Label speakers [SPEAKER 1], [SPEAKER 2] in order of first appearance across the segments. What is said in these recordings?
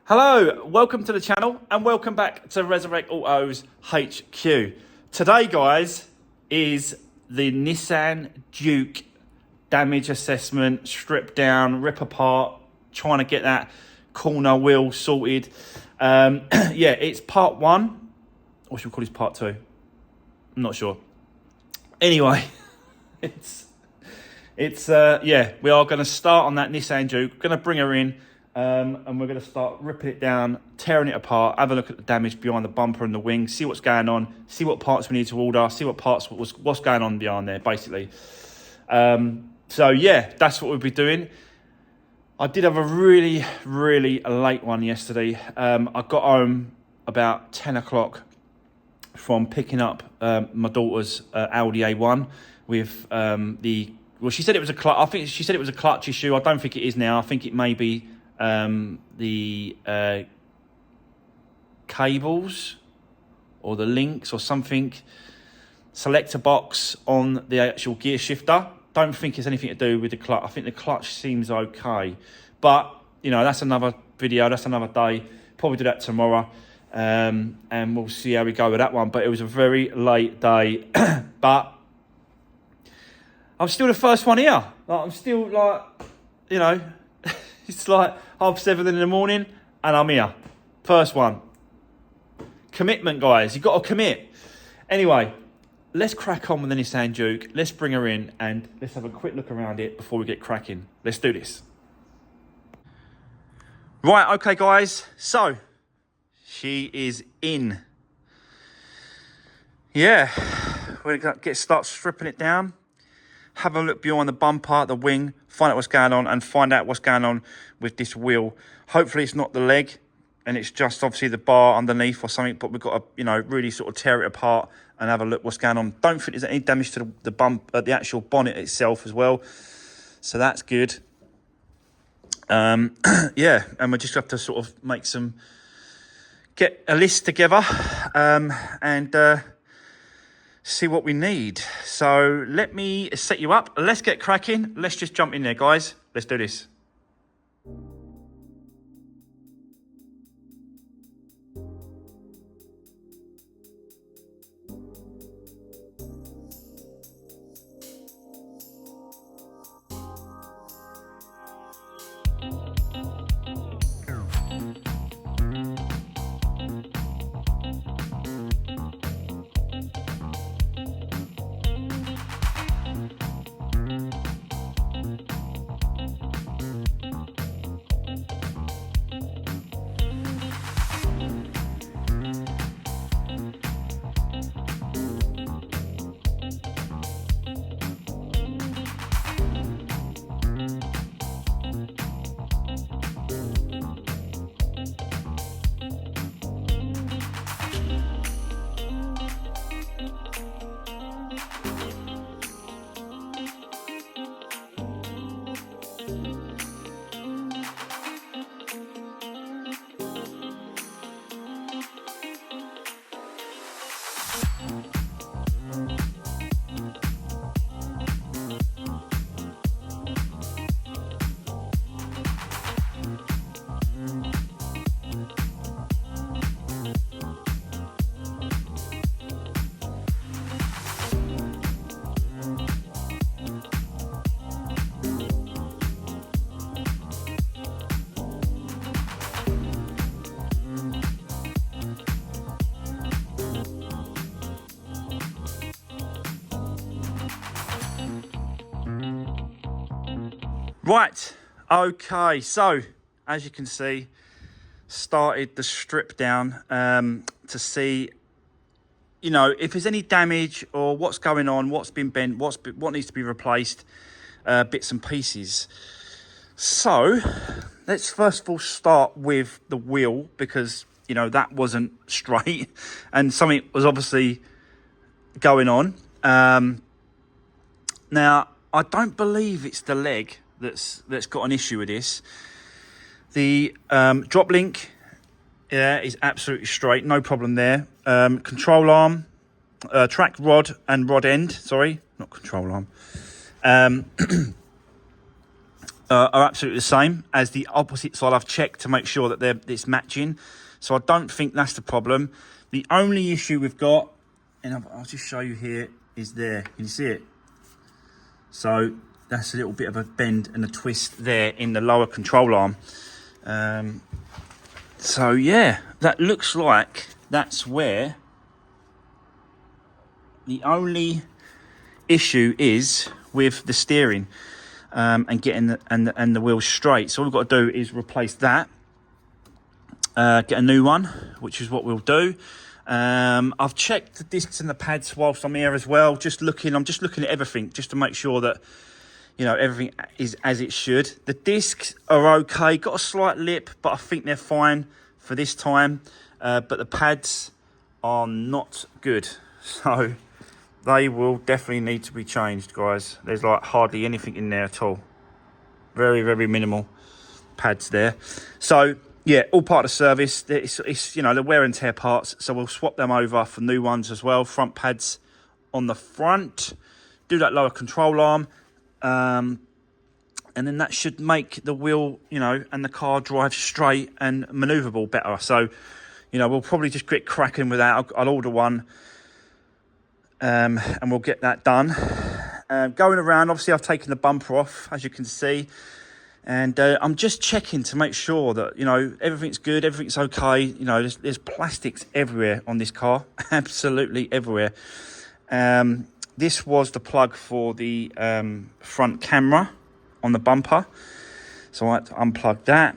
[SPEAKER 1] Hello, welcome to the channel and welcome back to Resurwreck Autos HQ. Today, guys, is the Nissan Juke damage assessment, strip down, rip apart, trying to get that corner wheel sorted. Yeah, it's part one, or should we call this part two? I'm not sure. Anyway, yeah, we are going to start on that Nissan Juke. Going to bring her in. And we're going to start ripping it down, tearing it apart, have a look at the damage behind the bumper and the wing, see what's going on, see what parts we need to order, see what's going on behind there, basically. So yeah, that's what we'll be doing. I did have a really late one yesterday. I got home about 10 o'clock from picking up my daughter's Audi A1 with well, she said it was a clutch. I think she said it was a clutch issue. I don't think it is now. I think it may be the cables or the links or something, selector box on the actual gear shifter. Don't think it's anything to do with the clutch. I think the clutch seems okay, but you know, that's another video, that's another day. Probably do that tomorrow, and we'll see how we go with that one. But it was a very late day, but I'm still the first one here. Like, I'm still like, you know, it's like 7:30 in the morning and I'm here. First one. Commitment, guys. You've got to commit. Anyway, let's crack on with the Nissan Juke. Let's bring her in and let's have a quick look around it before we get cracking. Let's do this. Right, okay, guys. So, she is in. Yeah. We're going to start stripping it down. Have a look behind the bumper, the wing, find out what's going on and find out what's going on with this wheel. Hopefully it's not the leg and it's just obviously the bar underneath or something, but we've got to, you know, really sort of tear it apart and have a look what's going on. Don't think there's any damage to the bump, the actual bonnet itself as well. So that's good. Yeah, and we just have to sort of get a list together and see what we need. So let me set you up. Let's get cracking. Let's just jump in there, guys. Let's do this. Right, okay, so as you can see, started the strip down to see, you know, if there's any damage or what's going on, what's been bent, what needs to be replaced, bits and pieces. So let's first of all start with the wheel, because, you know, that wasn't straight and something was obviously going on. Now, I don't believe it's the leg that's got an issue with this. The drop link, yeah, is absolutely straight, no problem there. Control arm, track rod and rod end, sorry, not control arm. are absolutely the same as the opposite side. I've checked to make sure that it's matching, so I don't think that's the problem. The only issue we've got, and I'll just show you here, is there. Can you see it? So that's a little bit of a bend and a twist there in the lower control arm. So yeah, that looks like that's where the only issue is with the steering and getting the wheels straight. So all we've got to do is replace that, get a new one, which is what we'll do. I've checked the discs and the pads whilst I'm here as well. I'm just looking at everything just to make sure that, you know, everything is as it should. The discs are okay, got a slight lip, but I think they're fine for this time. But the pads are not good, so they will definitely need to be changed, guys. There's like hardly anything in there at all. Very, very minimal pads there. So yeah, all part of the service. It's you know, the wear and tear parts, so we'll swap them over for new ones as well. Front pads on the front, do that lower control arm, and then that should make the wheel, you know, and the car drive straight and manoeuvrable better. So, you know, we'll probably just get cracking with that. I'll order one, and we'll get that done. Going around, obviously I've taken the bumper off, as you can see, and I'm just checking to make sure that, you know, everything's good, everything's okay. You know, there's plastics everywhere on this car, absolutely everywhere. This was the plug for the front camera on the bumper, so I had to unplug that.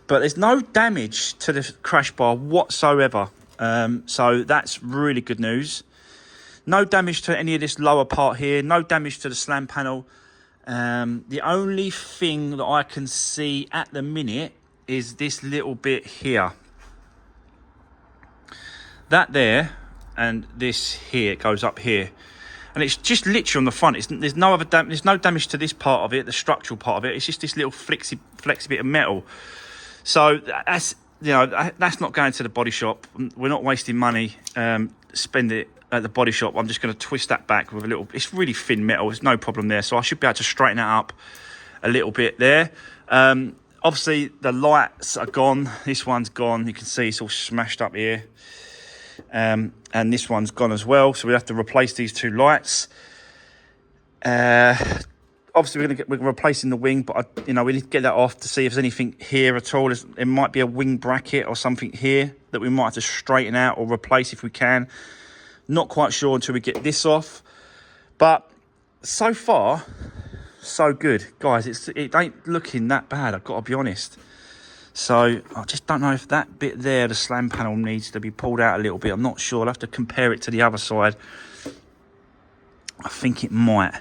[SPEAKER 1] But there's no damage to the crash bar whatsoever, so that's really good news. No damage to any of this lower part here, no damage to the slam panel. The only thing that I can see at the minute is this little bit here. That there, and this here, it goes up here. And it's just literally on the front. There's no other there's no damage to this part of it, the structural part of it. It's just this little flexy bit of metal. So that's, you know, that's not going to the body shop. We're not wasting money. Spend it at the body shop. I'm just going to twist that back with a little. It's really thin metal. There's no problem there. So I should be able to straighten that up a little bit there. Obviously the lights are gone. This one's gone. You can see it's all smashed up here. And this one's gone as well, so we have to replace these two lights. Obviously we're replacing the wing, but you know, we need to get that off to see if there's anything here at all. There might be a wing bracket or something here that we might have to straighten out or replace if we can. Not quite sure until we get this off, but so far so good, guys. It ain't looking that bad, I've got to be honest. So I just don't know if that bit there, the slam panel, needs to be pulled out a little bit. I'm not sure. I'll have to compare it to the other side. I think it might.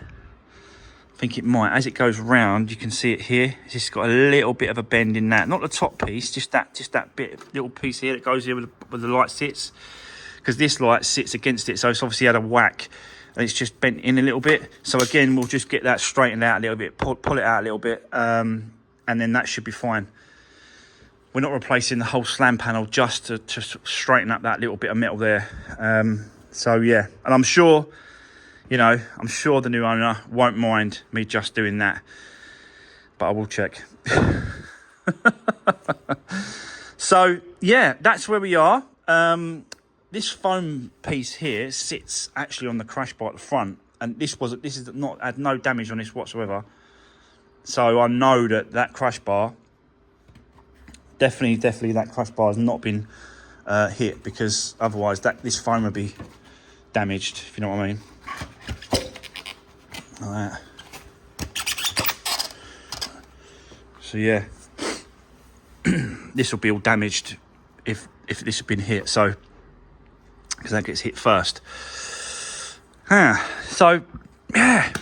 [SPEAKER 1] As it goes round, you can see it here. It's just got a little bit of a bend in that. Not the top piece, just that bit, little piece here that goes here where the light sits. Because this light sits against it, so it's obviously had a whack. And it's just bent in a little bit. So again, we'll just get that straightened out a little bit. Pull it out a little bit. And then that should be fine. We're not replacing the whole slam panel, just to straighten up that little bit of metal there. So yeah, and I'm sure, you know, the new owner won't mind me just doing that, but I will check. So yeah, that's where we are. This foam piece here sits actually on the crash bar at the front, and had no damage on this whatsoever. So I know that crash bar, definitely that crash bar has not been hit, because otherwise this foam would be damaged, if you know what I mean. Like that. So yeah, this will be all damaged if this had been hit, so because that gets hit first. So yeah,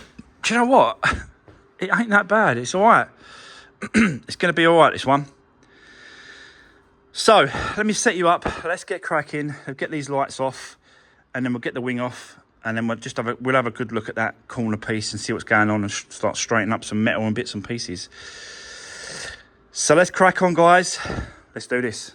[SPEAKER 1] do you know what? It ain't that bad. It's all right. It's going to be all right, this one. So let me set you up. Let's get cracking. We'll get these lights off, and then we'll get the wing off, and then we'll have a good look at that corner piece and see what's going on, and start straightening up some metal and bits and pieces. So let's crack on, guys. Let's do this.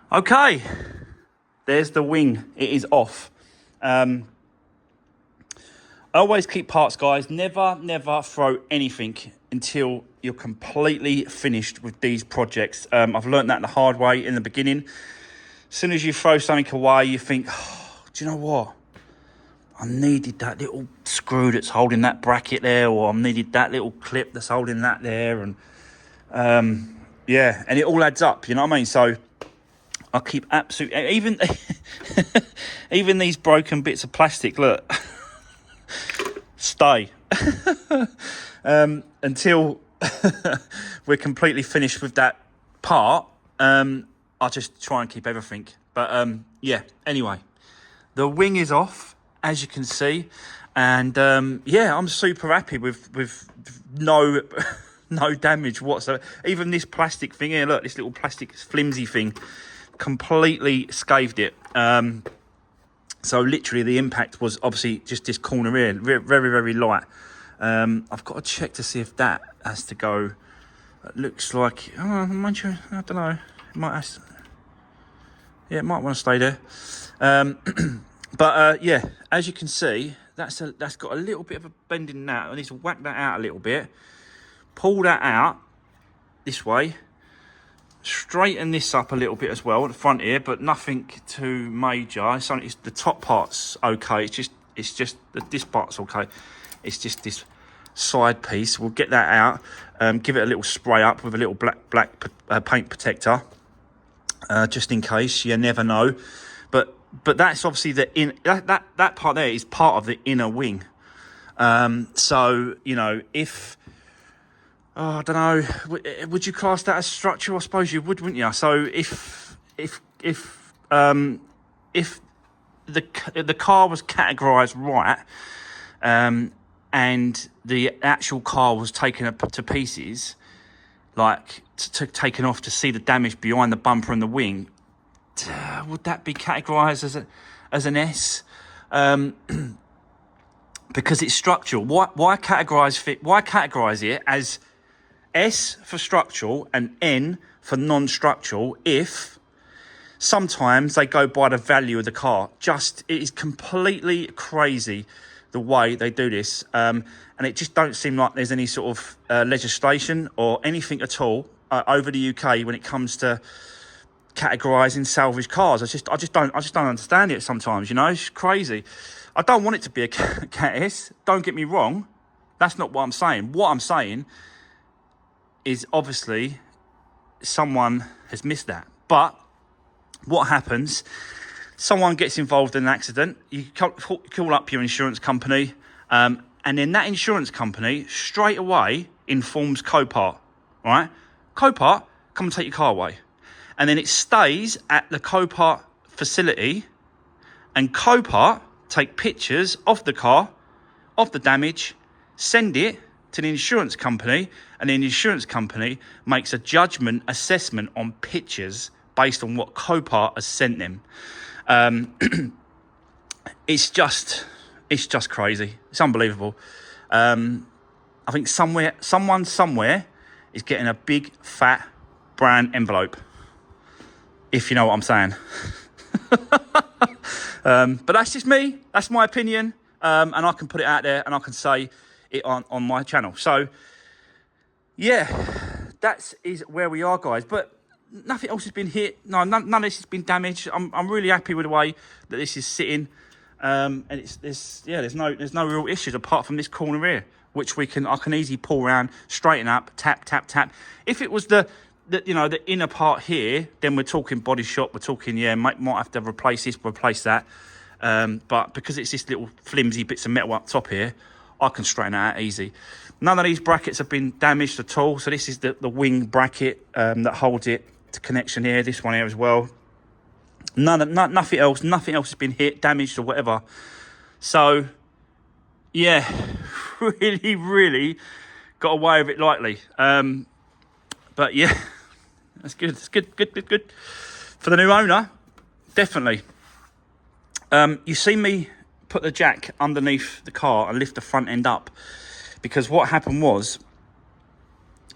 [SPEAKER 1] Okay, there's the wing. It is off. I always keep parts, guys. Never throw anything until you're completely finished with these projects. I've learned that the hard way in the beginning. As soon as you throw something away, you think, oh, do you know what? I needed that little screw that's holding that bracket there, or I needed that little clip that's holding that there. And yeah, and it all adds up, you know what I mean? So I keep absolutely, even these broken bits of plastic, look, stay until we're completely finished with that part. I'll just try and keep everything. But yeah, anyway, the wing is off, as you can see. And yeah, I'm super happy with no no damage whatsoever. Even this plastic thing here, look, this little plastic flimsy thing, completely scathed it. So literally the impact was obviously just this corner here, very light. I've got to check to see if that has to go. It looks like, oh, mind you, I don't know. It might have to, yeah, it might want to stay there. But yeah, as you can see, that's got a little bit of a bend in that. I need to whack that out a little bit. Pull that out this way. Straighten this up a little bit as well at the front here, but nothing too major. It's the top part's okay. It's just this part's okay. It's just this side piece. We'll get that out. Give it a little spray up with a little black paint protector, just in case. You never know. But that's obviously that part there is part of the inner wing. So you know, if I don't know, would you class that as structure? I suppose you would, wouldn't you? So if the car was categorised right, and the actual car was taken up to pieces, like taken off to see the damage behind the bumper and the wing, would that be categorised as an S? Because it's structural. Why categorise it as S for structural and N for non-structural if sometimes they go by the value of the car? It is completely crazy the way they do this. And it just don't seem like there's any sort of legislation or anything at all over the UK when it comes to categorising salvage cars. I just don't understand it sometimes, you know. It's crazy. I don't want it to be a Cat S, don't get me wrong. That's not what I'm saying. What I'm saying is obviously someone has missed that. But what happens, someone gets involved in an accident, you call up your insurance company, and then that insurance company straight away informs Copart, right? Copart, come and take your car away. And then it stays at the Copart facility, and Copart take pictures of the car, of the damage, send it to the insurance company, and then the insurance company makes a judgment assessment on pictures based on what Copart has sent them. It's just crazy. It's unbelievable. I think someone somewhere is getting a big fat brown envelope, if you know what I'm saying. But that's just me. That's my opinion. And I can put it out there and I can say it on my channel. So, yeah, that is where we are, guys. But nothing else has been hit. No, none of this has been damaged. I'm really happy with the way that this is sitting. And there's no real issues apart from this corner here, which I can easily pull around, straighten up, tap. If it was the inner part here, then we're talking body shop. We're talking, might have to replace this, replace that. But because it's this little flimsy bits of metal up top here, I can straighten it out easy. None of these brackets have been damaged at all. So this is the wing bracket that holds it to connection here. This one here as well. Nothing else has been hit, damaged or whatever. So, yeah, really got away with it lightly. But yeah, that's good. It's good. For the new owner, definitely. You see me put the jack underneath the car and lift the front end up, because what happened was,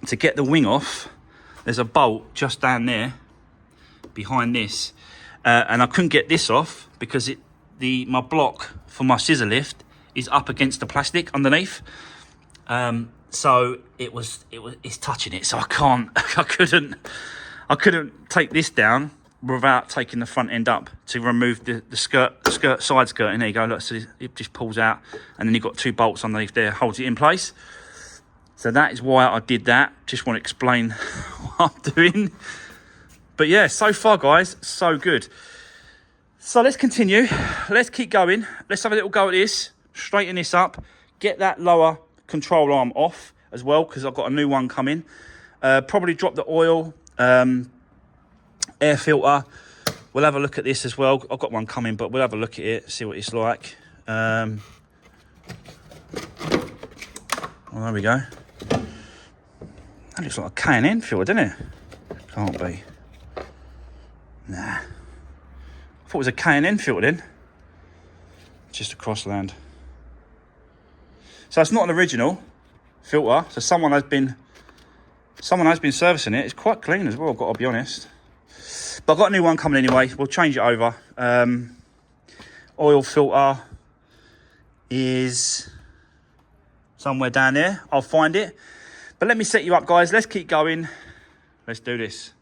[SPEAKER 1] to get the wing off, there's a bolt just down there behind this, and I couldn't get this off because my block for my scissor lift is up against the plastic underneath. So it's touching it, so I couldn't take this down without taking the front end up to remove the side skirt. And there you go, look, so it just pulls out, and then you've got 2 bolts underneath there, holds it in place. So that is why I did that. Just want to explain what I'm doing. But yeah, so far guys, so good. So let's continue, let's keep going. Let's have a little go at this, straighten this up, get that lower control arm off as well, because I've got a new one coming. Probably drop the oil, air filter. We'll have a look at this as well. I've got one coming, but we'll have a look at it, see what it's like. Well, there we go. That looks like a K&N filter, doesn't it? Can't be. Nah. I thought it was a K&N filter then. Just a Crossland. So it's not an original filter. So someone has been servicing it. It's quite clean as well, I've got to be honest. But I've got a new one coming anyway. We'll change it over. Oil filter is somewhere down there. I'll find it. But let me set you up, guys. Let's keep going. Let's do this.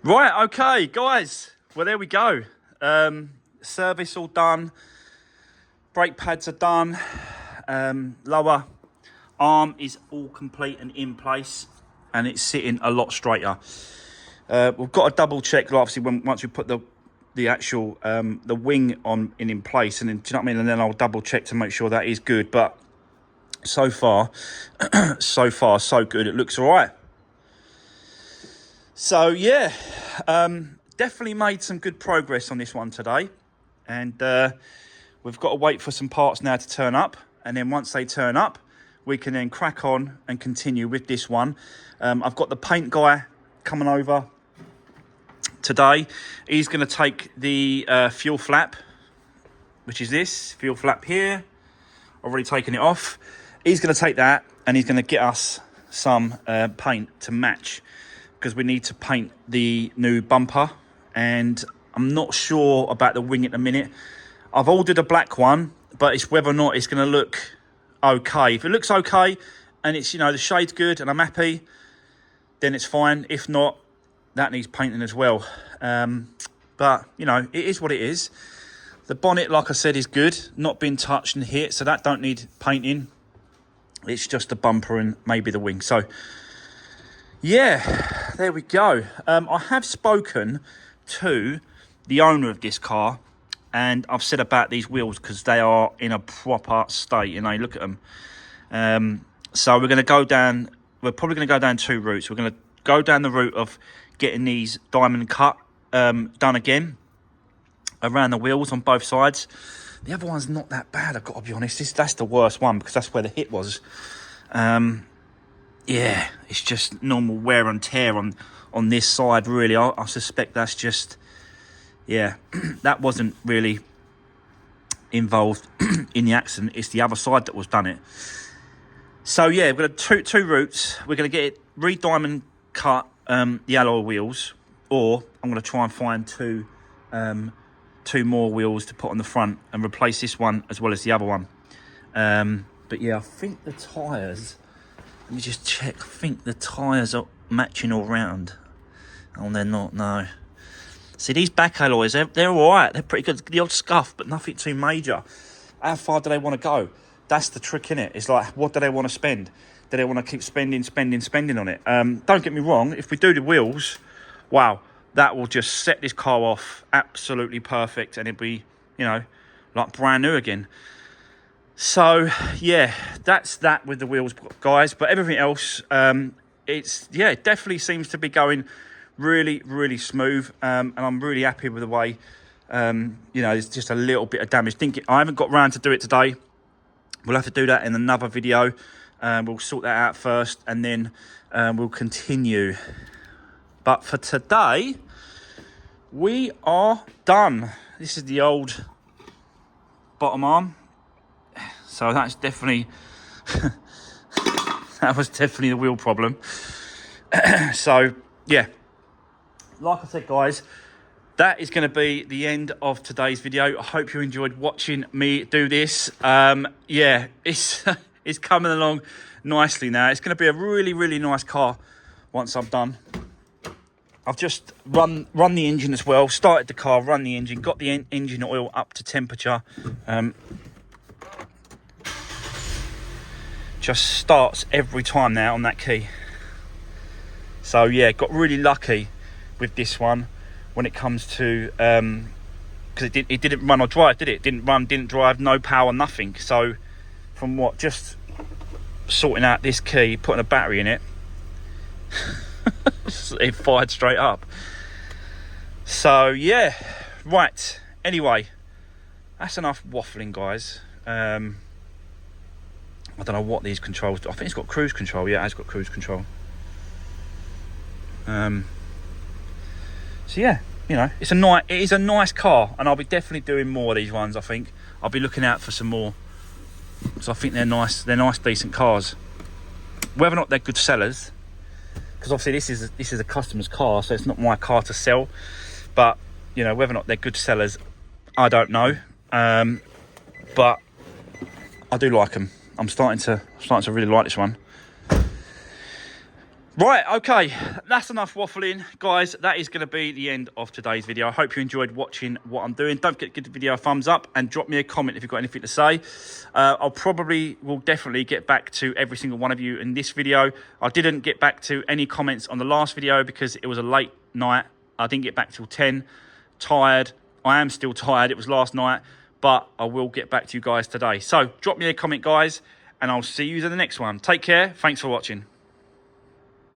[SPEAKER 1] Right, okay, guys. Well, there we go. Service all done. Brake pads are done. Lower arm is all complete and in place, and it's sitting a lot straighter. We've got to double check, obviously, once we put the actual the wing on in place, and then, do you know what I mean? And then I'll double check to make sure that is good. But so far, so good. It looks all right. So yeah, definitely made some good progress on this one today, and we've got to wait for some parts now to turn up, and then once they turn up, we can then crack on and continue with this one. I've got the paint guy coming over today. He's going to take the fuel flap, which is this fuel flap here. I've already taken it off. He's going to take that, and he's going to get us some paint to match, because we need to paint the new bumper, and I'm not sure about the wing at the minute. I've ordered a black one, but it's whether or not it's going to look okay. If it looks okay and it's, you know, the shade's good and I'm happy, then it's fine. If not, that needs painting as well. But, you know, it is what it is. The bonnet, like I said, is good, not been touched and hit, so that don't need painting. It's just the bumper and maybe the wing. So yeah, there we go. I have spoken to the owner of this car, and I've said about these wheels, because they are in a proper state, you know, look at them. So we're going to go down, we're probably going to go down two routes. We're going to go down the route of getting these diamond cut done again around the wheels on both sides. The other one's not that bad, I've got to be honest. That's the worst one, because that's where the hit was. Yeah, it's just normal wear and tear on this side, really. I suspect that's just, yeah, that wasn't really involved in the accident. It's the other side that was done it. So, yeah, we've got two routes. We're going to get it re-diamond cut, the alloy wheels, or I'm going to try and find two more wheels to put on the front and replace this one as well as the other one. But, yeah, I think the tyres... Let me just check. I think the tyres are matching all round. Oh, they're not, no. See, these back alloys, they're all right. They're pretty good. The odd scuff, but nothing too major. How far do they want to go? That's the trick, innit? It's like, what do they want to spend? Do they want to keep spending on it? Don't get me wrong. If we do the wheels, wow, that will just set this car off absolutely perfect, and it'll be, you know, like brand new again. So, yeah, that's that with the wheels, guys. But everything else, it definitely seems to be going really, really smooth. And I'm really happy with the way, there's just a little bit of damage. I haven't got round to do it today. We'll have to do that in another video. We'll sort that out first, and then we'll continue. But for today, we are done. This is the old bottom arm. So that's definitely, that was definitely the wheel problem. So, yeah. Like I said, guys, that is going to be the end of today's video. I hope you enjoyed watching me do this. Yeah, it's coming along nicely now. It's going to be a really, really nice car once I'm done. I've just run the engine as well, started the car, run the engine, got the engine oil up to temperature. Just starts every time now on that key. So yeah, got really lucky with this one when it comes to because it didn't run or drive, did it? Didn't run, didn't drive, no power, nothing. So from just sorting out this key, putting a battery in it, it fired straight up. So yeah, right. Anyway, that's enough waffling, guys. I don't know what these controls do. I think it's got cruise control. Yeah, it has got cruise control. So yeah, you know, it is a nice car, and I'll be definitely doing more of these ones. I think I'll be looking out for some more, because I think they're nice, decent cars. Whether or not they're good sellers, because obviously this is a customer's car, so it's not my car to sell. But you know, whether or not they're good sellers, I don't know. But I do like them. I'm starting to really like this one. Right, okay, that's enough waffling. Guys, that is going to be the end of today's video. I hope you enjoyed watching what I'm doing. Don't forget to give the video a thumbs up and drop me a comment if you've got anything to say. I'll will definitely get back to every single one of you in this video. I didn't get back to any comments on the last video because it was a late night. I didn't get back till 10. Tired. I am still tired. It was last night, but I will get back to you guys today. So drop me a comment, guys, and I'll see you in the next one. Take care. Thanks for watching.